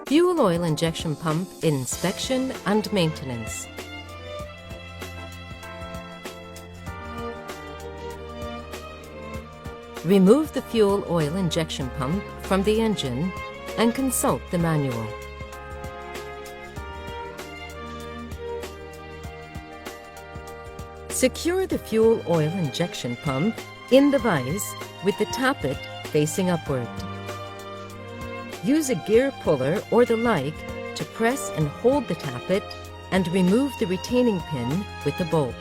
Fuel oil injection pump inspection and maintenance. Remove the fuel oil injection pump from the engine and consult the manual. Secure the fuel oil injection pump in the vise with the tappet facing upward. Use a gear puller or the like to press and hold the tappet and remove the retaining pin with a bolt.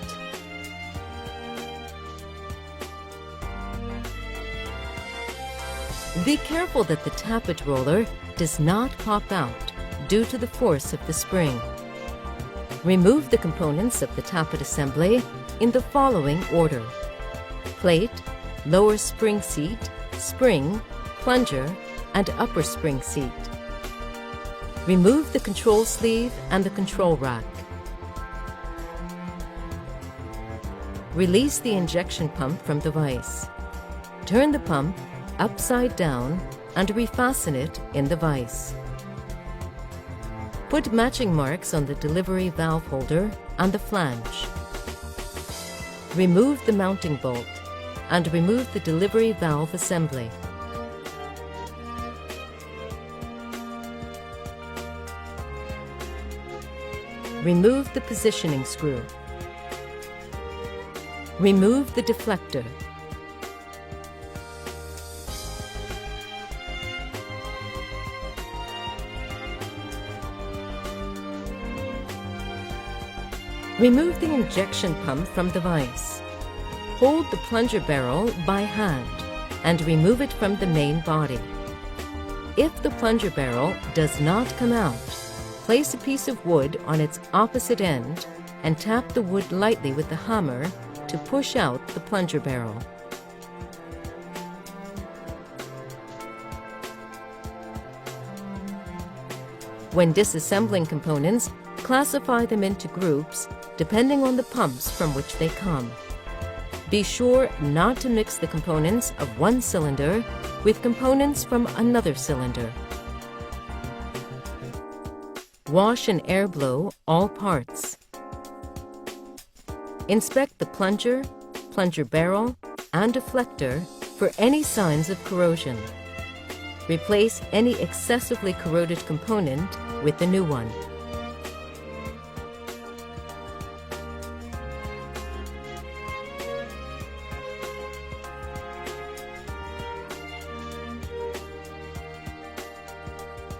Be careful that the tappet roller does not pop out due to the force of the spring. Remove the components of the tappet assembly in the following order: plate, lower spring seat, spring, plunger, and upper spring seat. Remove the control sleeve and the control rack. Release the injection pump from the vise. Turn the pump upside down and refasten it in the vise. Put matching marks on the delivery valve holder and the flange. Remove the mounting bolt and remove the delivery valve assembly. Remove the positioning screw. Remove the deflector. Remove the injection pump from the vise. Hold the plunger barrel by hand and remove it from the main body. If the plunger barrel does not come out, place a piece of wood on its opposite end and tap the wood lightly with the hammer to push out the plunger barrel. When disassembling components, classify them into groups depending on the pumps from which they come. Be sure not to mix the components of one cylinder with components from another cylinder. Wash and air blow all parts. Inspect the plunger, plunger barrel, and deflector for any signs of corrosion. Replace any excessively corroded component with the new one.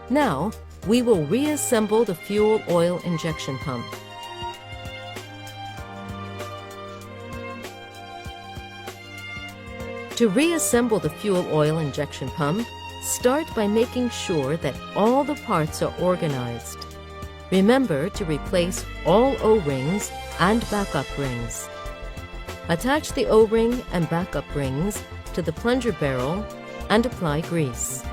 Now, we will reassemble the fuel oil injection pump. To reassemble the fuel oil injection pump, start by making sure that all the parts are organized. Remember to replace all O-rings and backup rings. Attach the O-ring and backup rings to the plunger barrel and apply grease.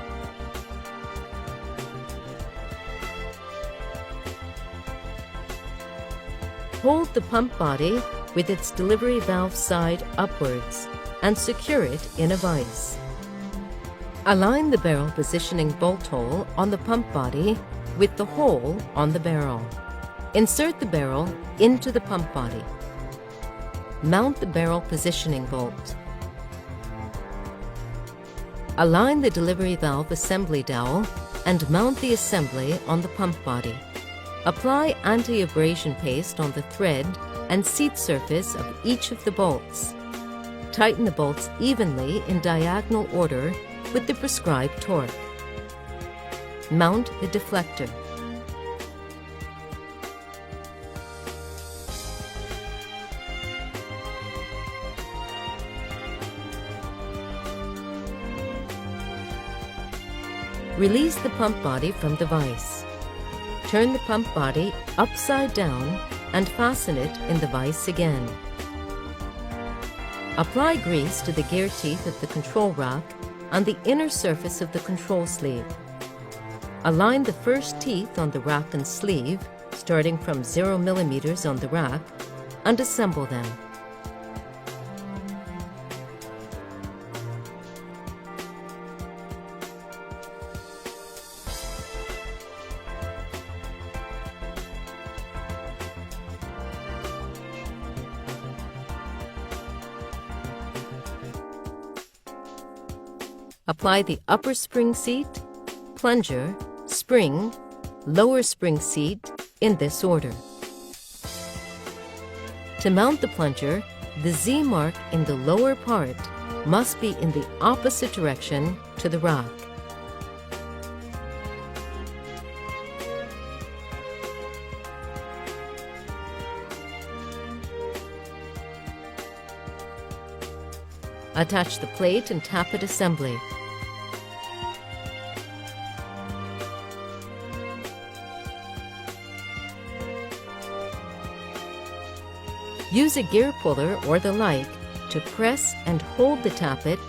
Hold the pump body with its delivery valve side upwards and secure it in a vise. Align the barrel positioning bolt hole on the pump body with the hole on the barrel. Insert the barrel into the pump body. Mount the barrel positioning bolt. Align the delivery valve assembly dowel and mount the assembly on the pump body. Apply anti-abrasion paste on the thread and seat surface of each of the bolts. Tighten the bolts evenly in diagonal order with the prescribed torque. Mount the deflector. Release the pump body from the vise. Turn the pump body upside down and fasten it in the vise again. Apply grease to the gear teeth of the control rack on the inner surface of the control sleeve. Align the first teeth on the rack and sleeve, starting from 0 mm on the rack, and assemble them. Apply the upper spring seat, plunger, spring, lower spring seat in this order. To mount the plunger, the Z mark in the lower part must be in the opposite direction to the rock. Attach the plate and tappet assembly. Use a gear puller or the like to press and hold the tappet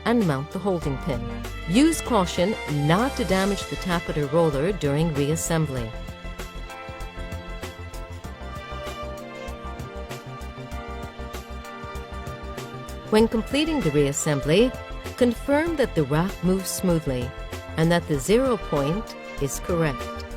and mount the holding pin. Use caution not to damage the tappet or roller during reassembly. When completing the reassembly, confirm that the rack moves smoothly and that the 0 point is correct.